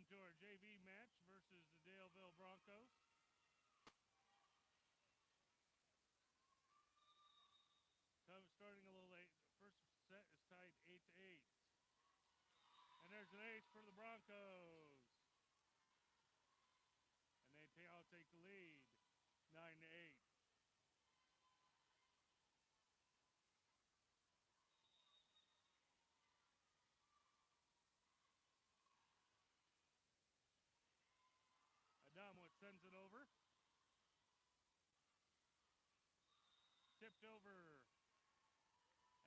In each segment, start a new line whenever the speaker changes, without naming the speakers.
to our JV match versus the Daleville Broncos. Starting a little late. The first set is tied 8-8. And there's an ace for the Broncos. And I'll take the lead, 9-8. Adamowitz sends it over. Tipped over.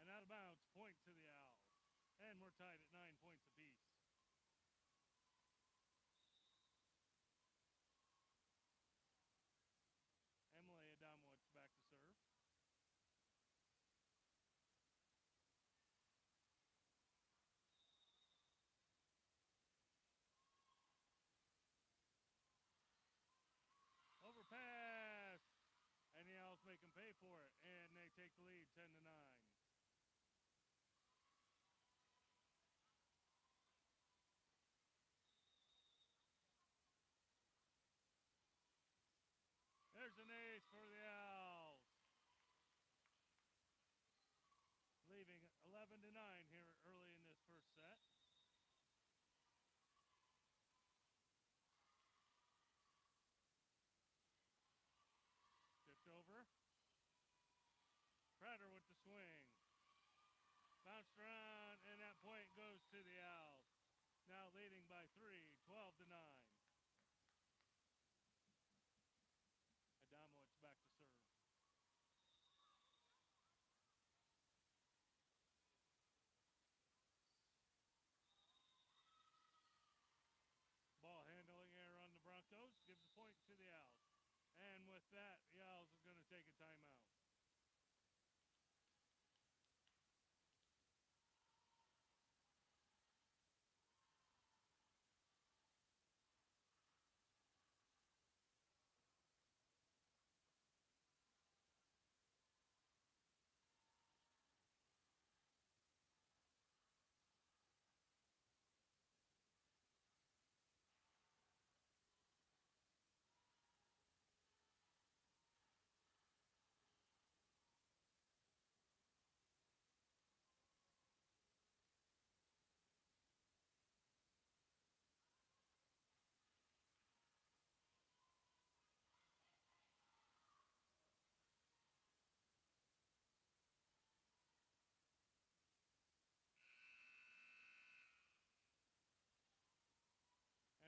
And out of bounds, point to the Owls. And we're tied at 9 points apiece. Emily Adamowitz back to serve. Overpass. And the Owls make them pay for it. And they take the lead, 10-9. There's an ace for the Owls. Leaving 11-9 here early in this first set. Tipped over. Prater with the swing. Bounced around, and that point goes to the Owls. Now leading by 3, 12-9. Adamowitz back to serve. Ball handling error on the Broncos gives a point to the Owls. And with that, the Owls are going to take a timeout.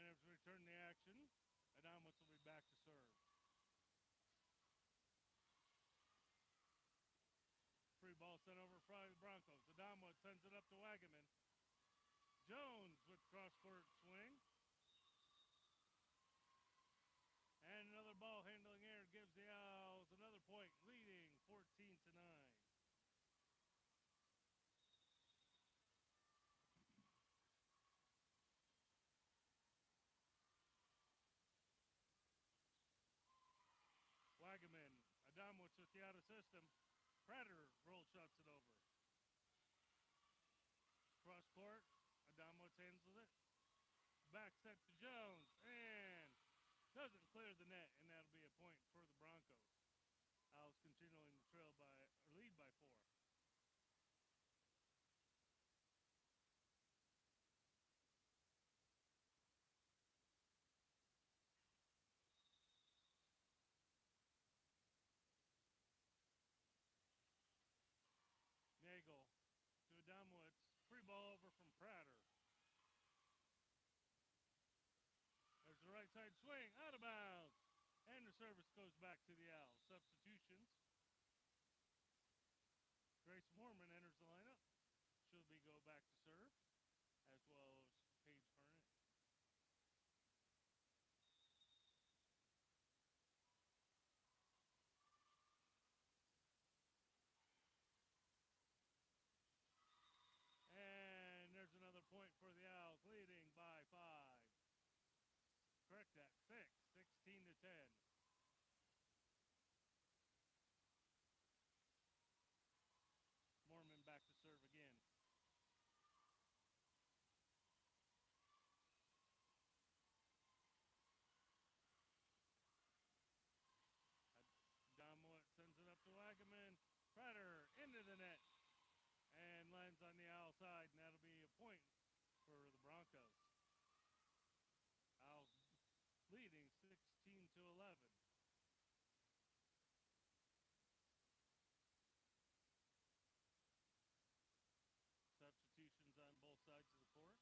And as we return the action, Adamowitz will be back to serve. Free ball sent over for the Broncos. Adamowitz sends it up to Wagaman. Jones with cross-court swing. And another ball handling error gives the Owls another point, leading 14-9. Wagaman, Adamowitz with the out of system. Prater roll shots it over. Cross court, Adamowitz handles it. Back set to Jones, and doesn't clear the net, and that'll be a point for the Broncos. Owls continuing to lead by 4. Nagel to Adamowitz. Free ball over from Prater. There's the right side swing, out of bounds. And the service goes back to the Owls. Substitutions. Grace Moorman enters the lineup. She'll go back to serve, as well as Paige Burnett. And there's another point for the Owls, leading by 5. Correct that, 6, 16-10. Moorman back to serve again. on the Owl side, and that'll be a point for the Broncos. Owls leading 16-11. Substitutions on both sides of the court.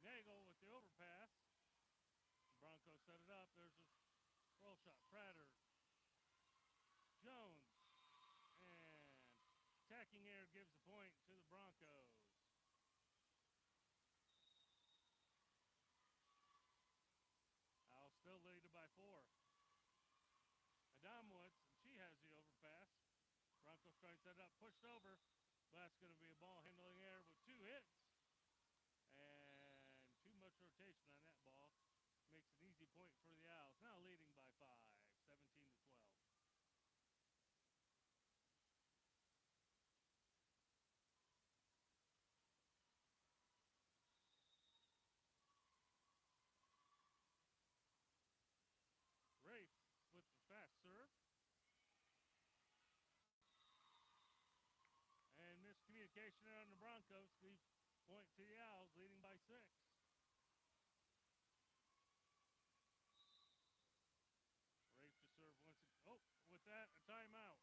Nagel with the overpass. Broncos set it up. There's a roll shot. Prater. Jones. And attacking air gives the point to the Broncos. Owls still leading by 4. Adamowitz, and she has the overpass. Broncos trying to set it up. Pushed over. That's going to be a ball handling error with 2 hits. And too much rotation on that ball. Makes an easy point for the Owls. Now leading by 5, 17-12. Rafe with the fast serve. And miscommunication on the Broncos. Leave point to the Owls, leading by 6. Rafe to serve once again. Oh, with that, a timeout.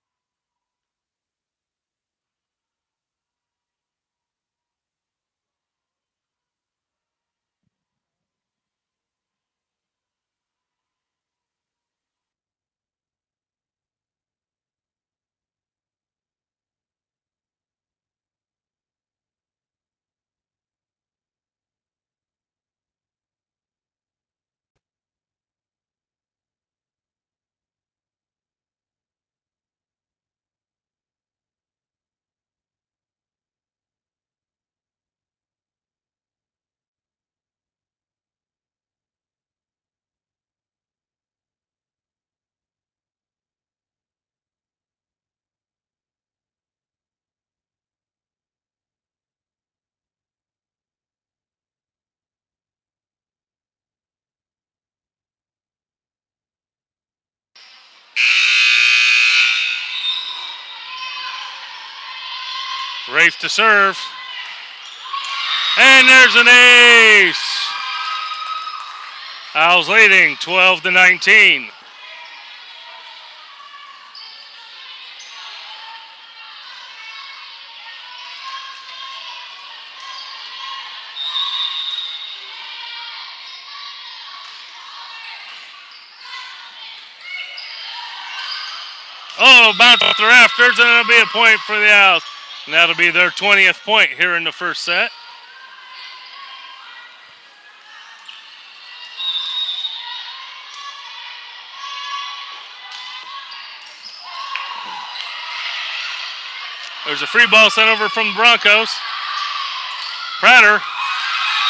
Rafe to serve. And there's an ace. Owls leading 12-19. Oh, bounce off the rafters, and it'll be a point for the Owls. And that'll be their 20th point here in the first set. There's a free ball sent over from the Broncos. Prater.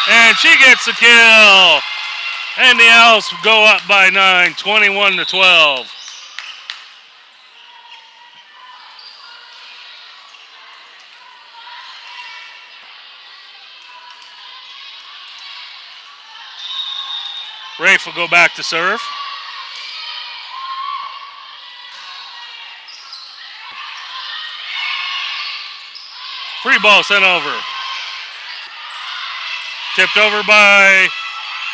And she gets the kill. And the Owls go up by 9, 21-12. Rafe will go back to serve. Free ball sent over. Tipped over by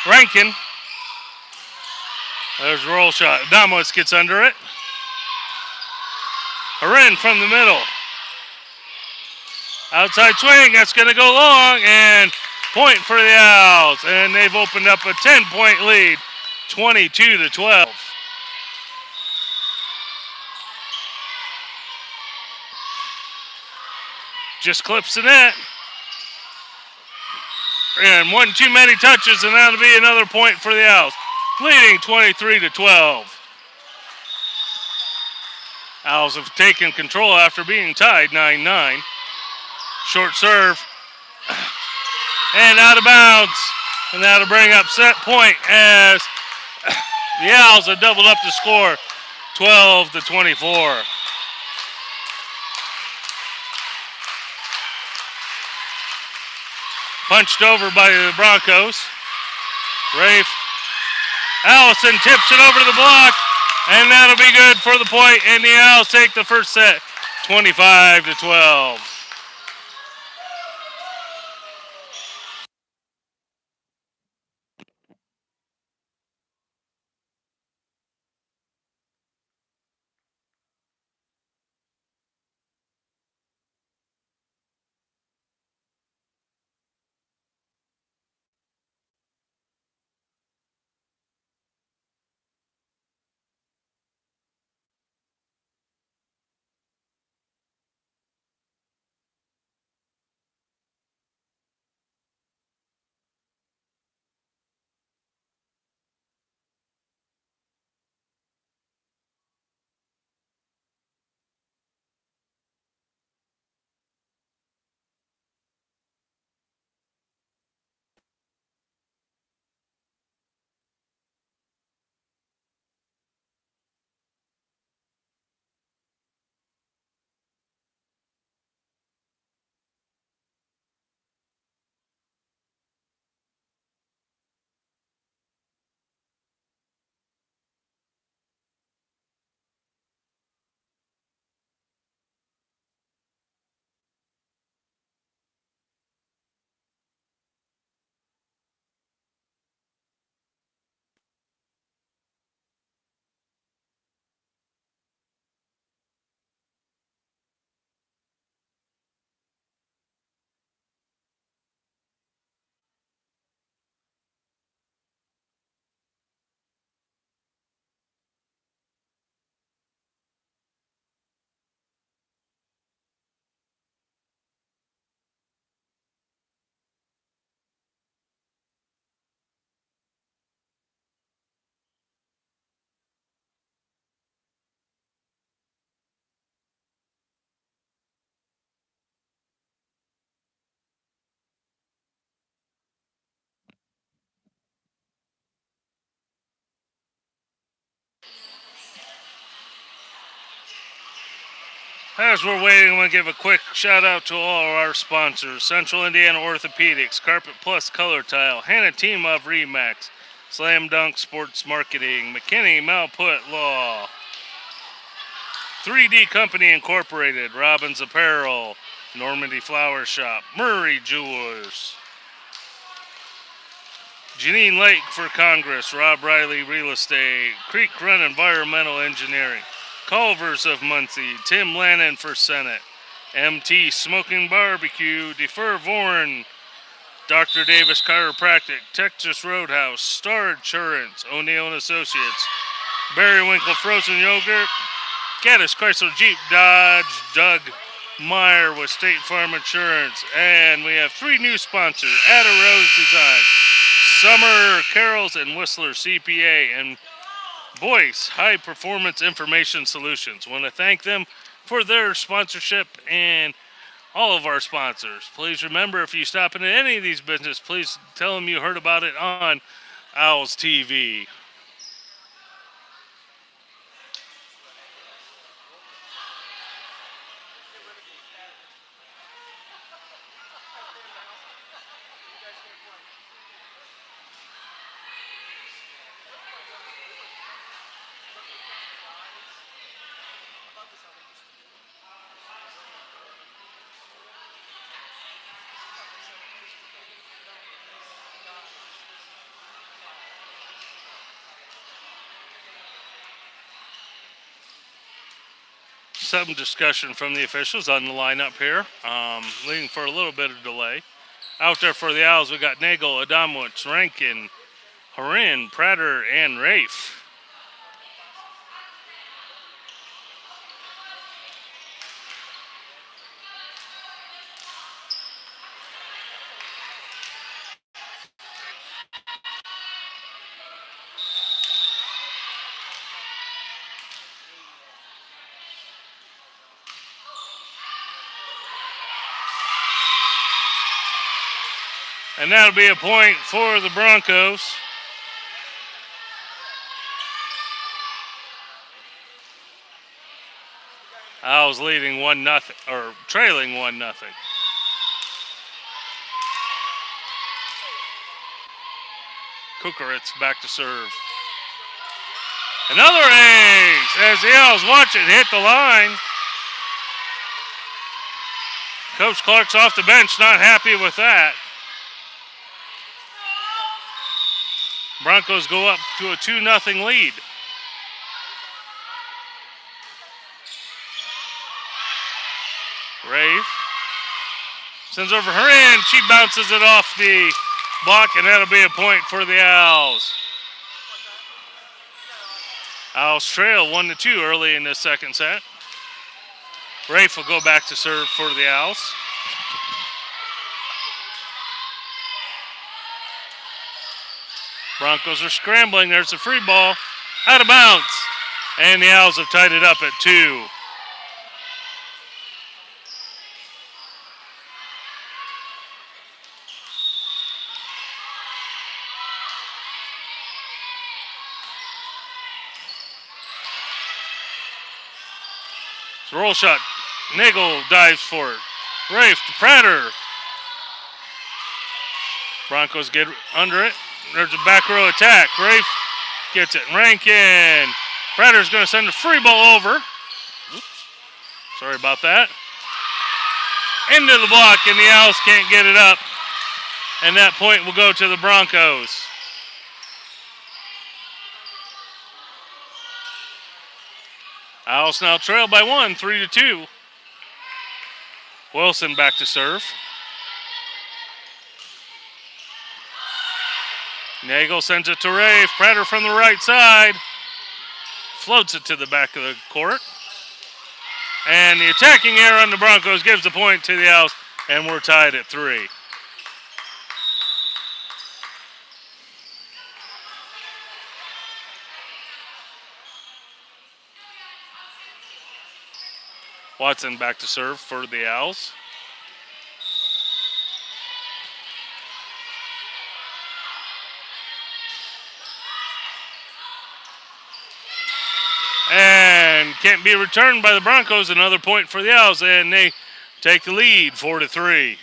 Rankin. There's a roll shot. Adamowitz gets under it. Harin from the middle. Outside swing. That's going to go long. And point for the Owls. And they've opened up a 10-point lead. 22-12. Just clips the net. And one too many touches, and that'll be another point for the Owls. Leading 23-12. Owls have taken control after being tied 9-9. Short serve. And out of bounds. And that'll bring up set point as the Owls have doubled up the score 12-24. Punched over by the Broncos. Rafe Allison tips it over to the block, and that'll be good for the point, and the Owls take the first set, 25-12. As we're waiting, I'm going to give a quick shout out to all of our sponsors. Central Indiana Orthopedics, Carpet Plus Color Tile, Hannah Team of Remax, Slam Dunk Sports Marketing, McKinney Malput Law, 3D Company Incorporated, Robbins Apparel, Normandy Flower Shop, Murray Jewelers, Janine Lake for Congress, Rob Riley Real Estate, Creek Run Environmental Engineering, Culvers of Muncie, Tim Lannon for Senate, MT Smoking Barbecue, Defer Vorn, Dr. Davis Chiropractic, Texas Roadhouse, Star Insurance, O'Neill and Associates, Berrywinkle Frozen Yogurt, Gaddis Chrysler Jeep Dodge, Doug Meyer with State Farm Insurance, and we have 3 new sponsors, Ada Rose Design, Summer Carols and Whistler CPA, and Voice High Performance Information Solutions. Want to thank them for their sponsorship and all of our sponsors. Please remember, if you stop into any of these businesses, please tell them you heard about it on Owls TV. Some discussion from the officials on the lineup here, leading for a little bit of delay. Out there for the Owls, we got Nagel, Adamowicz, Rankin, Harin, Prater, and Rafe. And that'll be a point for the Broncos. Owls leading 1-0, or trailing 1-0. Kukaritz back to serve. Another ace as the Owls watch it hit the line. Coach Clark's off the bench, not happy with that. Broncos go up to a 2-0 lead. Rave sends over her hand. She bounces it off the block, and that'll be a point for the Owls. Owls trail 1-2 early in this second set. Rafe will go back to serve for the Owls. Broncos are scrambling. There's a free ball. Out of bounds. And the Owls have tied it up at 2. Roll shot. Nagel dives for it. Rafe to Prater. Broncos get under it. There's a back row attack. Rafe gets it. Rankin. Prater's going to send a free ball over. Oops. Sorry about that. Into the block, and the Owls can't get it up. And that point will go to the Broncos. Owls now trail by 1, 3-2. Wilson back to serve. Nagel sends it to Rafe. Prater from the right side. Floats it to the back of the court. And the attacking error on the Broncos gives the point to the Owls, and we're tied at 3. Watson back to serve for the Owls. And can't be returned by the Broncos. Another point for the Owls, and they take the lead 4-3.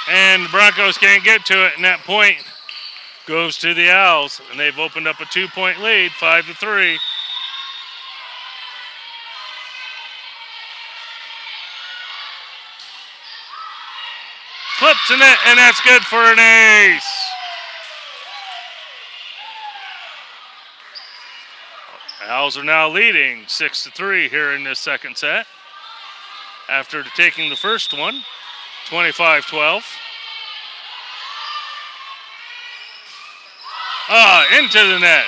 And the Broncos can't get to it, and that point goes to the Owls, and they've opened up a 2-point lead, 5-3. Clips in it, and that's good for an ace. Owls are now leading 6-3 here in this second set after taking the first one, 25-12. Into the net.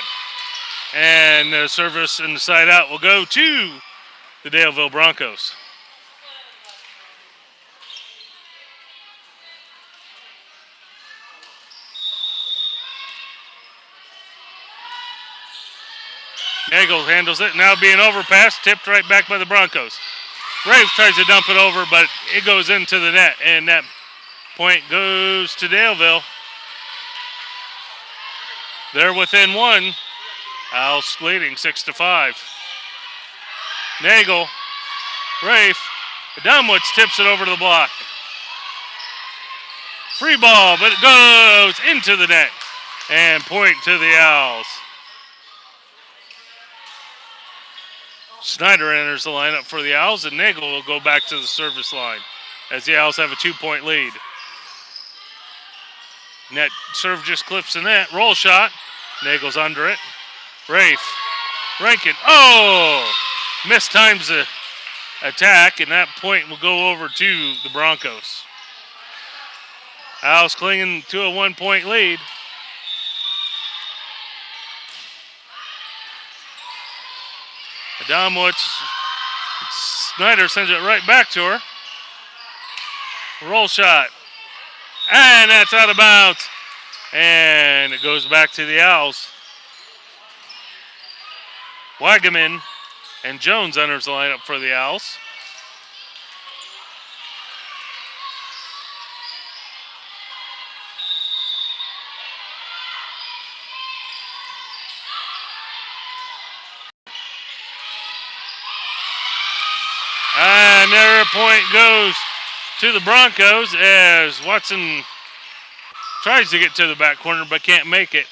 And the service and the side out will go to the Daleville Broncos. Nagel handles it. Now being overpassed, tipped right back by the Broncos. Rafe tries to dump it over, but it goes into the net, and that point goes to Daleville. They're within 1. Owls leading 6-5. Nagel, Rafe, Adamowitz tips it over to the block. Free ball, but it goes into the net, and point to the Owls. Snyder enters the lineup for the Owls, and Nagel will go back to the service line as the Owls have a 2-point lead. Net serve just clips the net. Roll shot. Nagel's under it. Rafe. Rankin. Oh! Mistimes the attack, and that point will go over to the Broncos. Owls clinging to a 1-point lead. Adamowitz. Snyder sends it right back to her. Roll shot. And that's out of bounds. And it goes back to the Owls. Wagaman and Jones enters the lineup for the Owls. that point goes to the Broncos as Watson tries to get to the back corner but can't make it.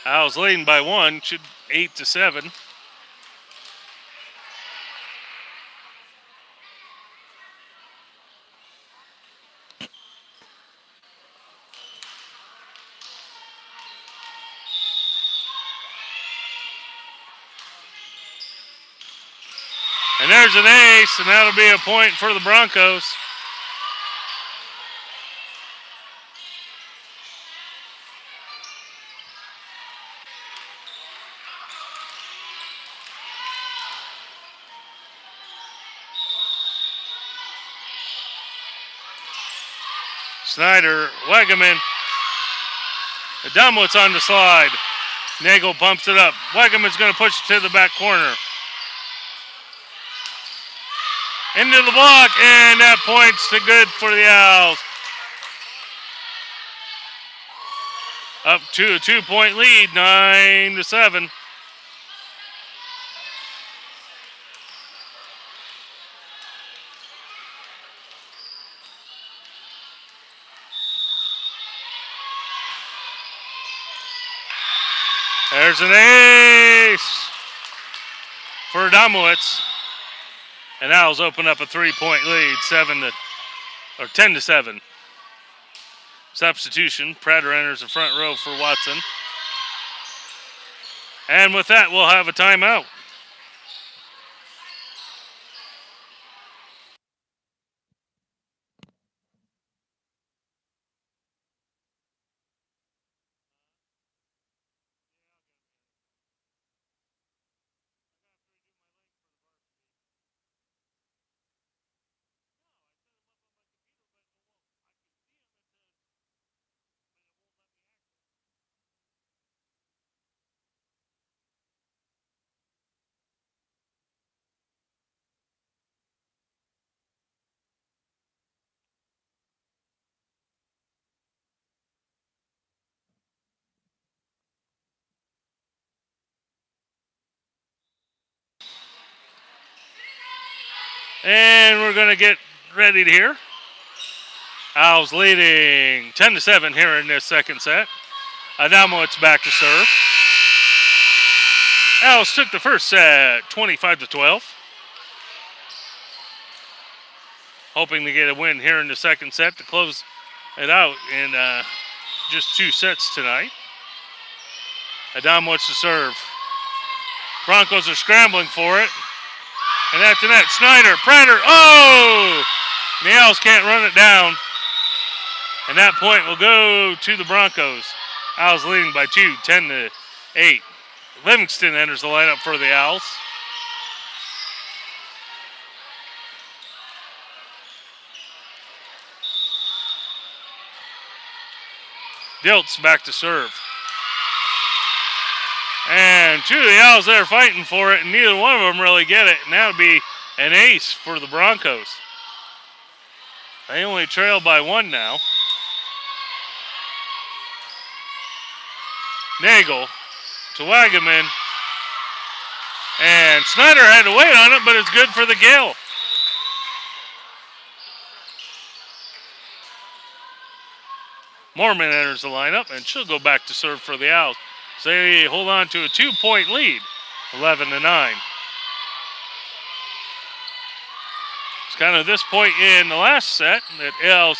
Owls leading by 1, should 8-7. And there's an ace, and that'll be a point for the Broncos. Snyder, Wagaman. Adamowitz on the slide. Nagel bumps it up. Wagaman's going to push it to the back corner. Into the block, and that point's to good for the Owls. Up to a 2-point lead, 9-7. There's an ace for Adamowitz. And Owls open up a 3-point lead, 10-7. Substitution. Prater enters the front row for Watson. And with that, we'll have a timeout. And we're going to get ready to hear. Owls leading 10-7 here in this second set. Adamowitz back to serve. Owls took the first set 25-12. Hoping to get a win here in the second set to close it out in just 2 sets tonight. Adamowitz to serve. Broncos are scrambling for it. And that's the net. Snyder, Prater, oh! The Owls can't run it down. And that point will go to the Broncos. Owls leading by 2, 10-8. Livingston enters the lineup for the Owls. Diltz back to serve. And 2 of the Owls there fighting for it, and neither one of them really get it. And that would be an ace for the Broncos. They only trail by 1 now. Nagel to Wagaman. And Snyder had to wait on it, but it's good for the Gale. Mormon enters the lineup, and she'll go back to serve for the Owls. So they hold on to a 2-point lead, 11-9. It's kind of this point in the last set that Owls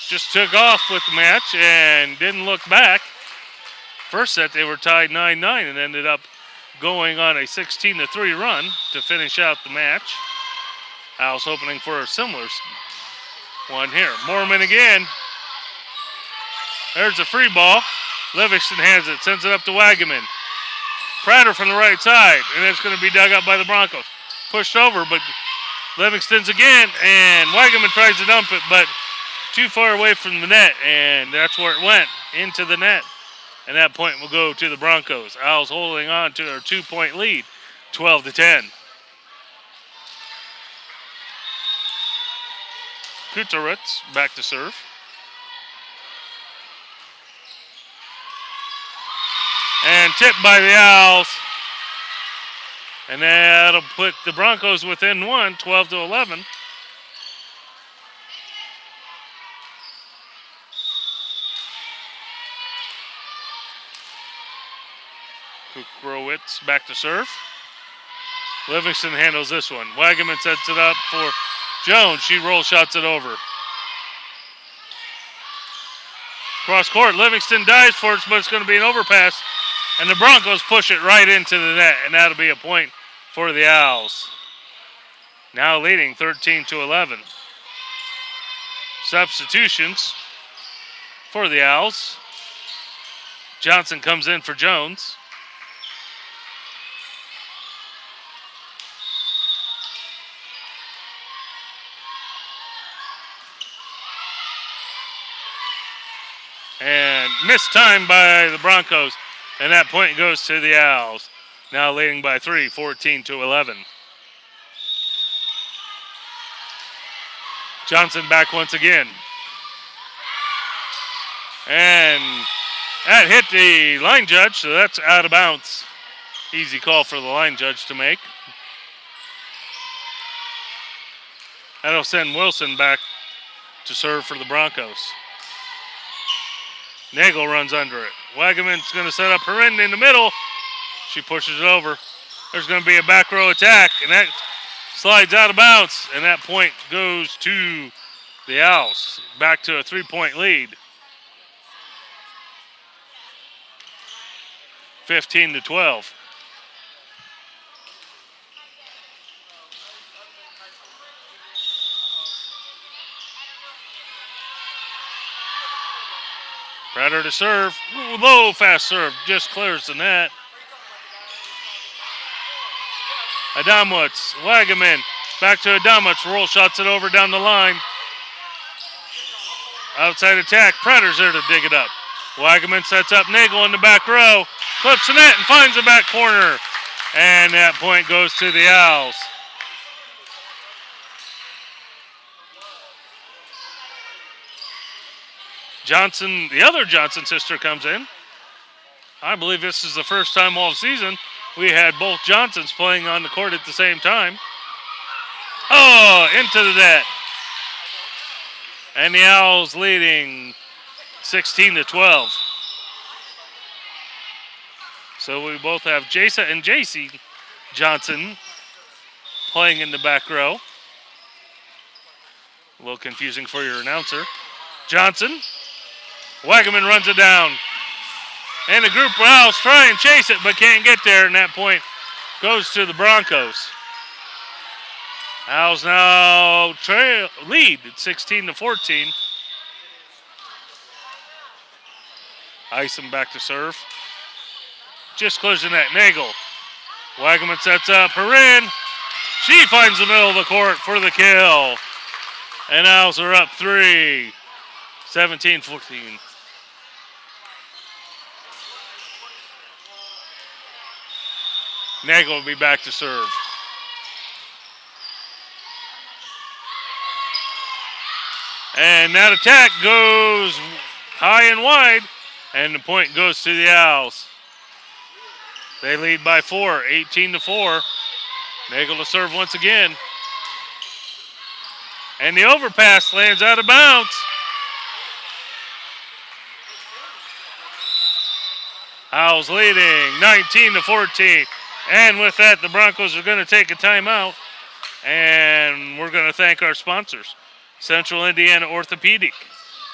just took off with the match and didn't look back. First set they were tied 9-9 and ended up going on a 16-3 run to finish out the match. Owls hoping for a similar one here. Mormon again. There's a free ball. Livingston has it, sends it up to Wagaman. Prater from the right side, and it's going to be dug up by the Broncos. Pushed over, but Livingston's again, and Wagaman tries to dump it, but too far away from the net, and that's where it went, into the net. And that point will go to the Broncos. Owls holding on to their 2-point lead, 12-10. Kuteritz back to serve. And tipped by the Owls. And that'll put the Broncos within one, 12-11. Kukrowitz back to serve. Livingston handles this one. Wagaman sets it up for Jones. She roll shots it over. Cross court, Livingston dives for it, but it's going to be an overpass. And the Broncos push it right into the net, and that'll be a point for the Owls. Now leading 13-11. Substitutions for the Owls. Johnson comes in for Jones. And missed time by the Broncos. And that point goes to the Owls. Now leading by 3, 14-11. Johnson back once again. And that hit the line judge, so that's out of bounds. Easy call for the line judge to make. That'll send Wilson back to serve for the Broncos. Nagel runs under it. Wagaman's going to set up Perrin in the middle. She pushes it over. There's going to be a back row attack, and that slides out of bounds, and that point goes to the Owls. Back to a 3-point lead. 15-12. Prater to serve. Low, fast serve. Just clears the net. Adamowitz. Wagaman. Back to Adamowitz. Roll shots it over down the line. Outside attack. Prater's there to dig it up. Wagaman sets up Nagel in the back row. Clips the net and finds the back corner. And that point goes to the Owls. Johnson, the other Johnson sister, comes in. I believe this is the first time all season we had both Johnsons playing on the court at the same time. Oh, into the net. And the Owls leading 16-12. So we both have Jasa and JC Johnson playing in the back row. A little confusing for your announcer. Johnson. Wagaman runs it down. And the group of Owls try and chase it, but can't get there, and that point goes to the Broncos. Owls now lead at 16-14. Isom back to serve. Just closing that. Nagel. Wagaman sets up Perrin. She finds the middle of the court for the kill. And Owls are up 3. 17-14. Nagel will be back to serve. And that attack goes high and wide, and the point goes to the Owls. They lead by 4, 18-4. Nagel to serve once again. And the overpass lands out of bounds. Owls leading 19-14. And with that, the Broncos are going to take a timeout. And we're going to thank our sponsors. Central Indiana Orthopedic.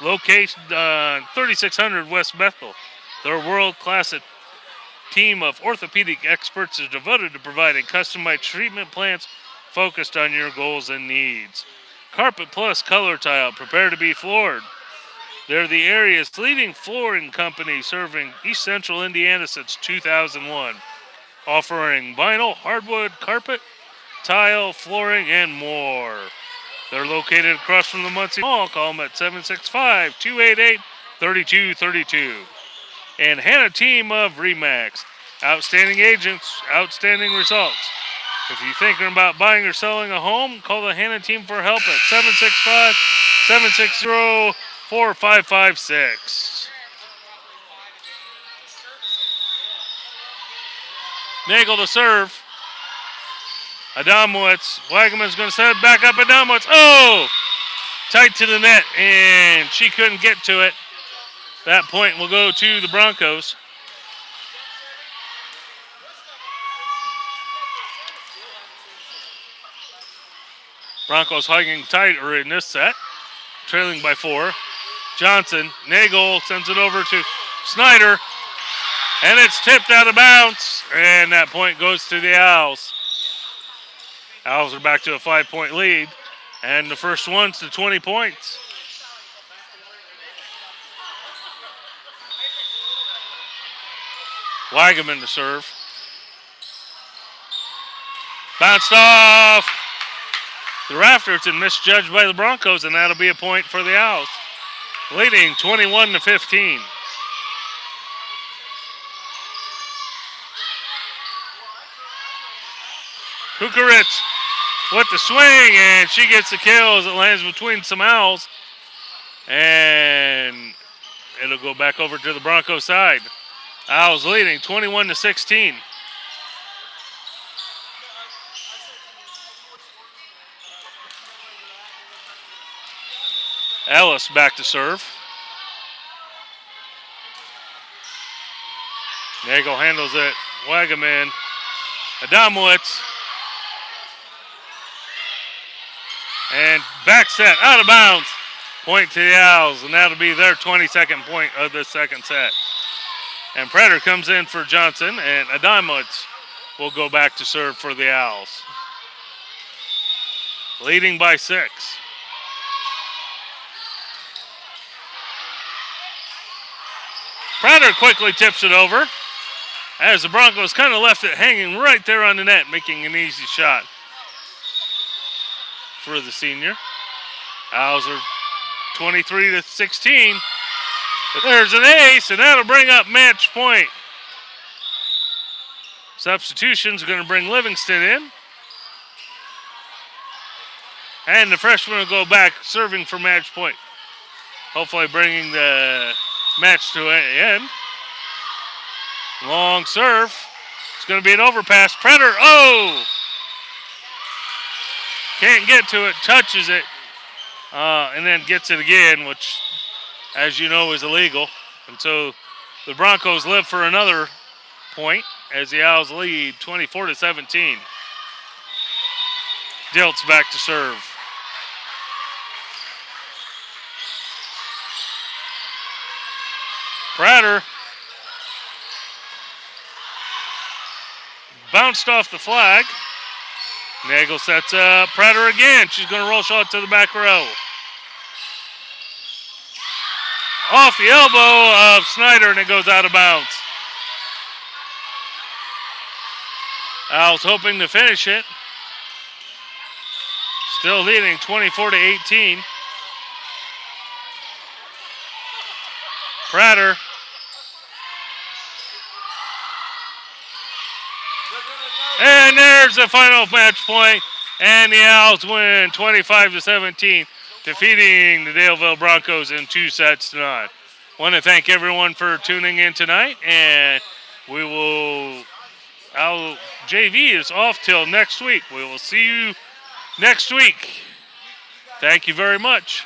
Location 3600 West Bethel. Their world-class team of orthopedic experts is devoted to providing customized treatment plans focused on your goals and needs. Carpet Plus Color Tile. Prepare to be floored. They're the area's leading flooring company serving East Central Indiana since 2001. Offering vinyl, hardwood, carpet, tile, flooring, and more. They're located across from the Muncie Mall. Call them at 765-288-3232. And Hannah Team of RE/MAX. Outstanding agents, outstanding results. If you're thinking about buying or selling a home, call the Hannah Team for help at 765-760-4556. Nagel to serve. Adamowitz. Wagaman's going to set it back up. Adamowitz. Oh! Tight to the net, and she couldn't get to it. That point will go to the Broncos. Broncos hugging tighter in this set, trailing by 4. Johnson, Nagel sends it over to Snyder, and it's tipped out of bounds, and that point goes to the Owls. Owls are back to a 5-point lead, and the first one's to 20 points. Wagaman to serve. Bounced off the rafters and misjudged by the Broncos, and that'll be a point for the Owls, leading 21-15. Kukaritz with the swing, and she gets the kill as it lands between some Owls, and it'll go back over to the Broncos side. Owls leading 21-16. Ellis back to serve. Nagel handles it. Wagaman. Adamowitz. And back set out of bounds. Point to the Owls, and that'll be their 22nd point of the second set. And Prater comes in for Johnson, and Adamowitz will go back to serve for the Owls. Leading by 6. Prater quickly tips it over as the Broncos kind of left it hanging right there on the net, making an easy shot for the senior. Owls are 23-16. There's an ace, and that'll bring up match point. Substitutions are going to bring Livingston in. And the freshman will go back serving for match point. Hopefully bringing the match to an end. Long serve. It's going to be an overpass. Prater, oh! Can't get to it, touches it, and then gets it again, which, as you know, is illegal. And so the Broncos live for another point as the Owls lead 24-17. Diltz back to serve. Prater bounced off the flag. Nagel sets up Prater again. She's going to roll shot to the back row. Off the elbow of Snyder, and it goes out of bounds. Owls hoping to finish it. Still leading 24-18. Prater. And there's the final match point, and the Owls win 25-17, defeating the Daleville Broncos in 2 sets to none. Want to thank everyone for tuning in tonight, and our JV is off till next week. We will see you next week. Thank you very much.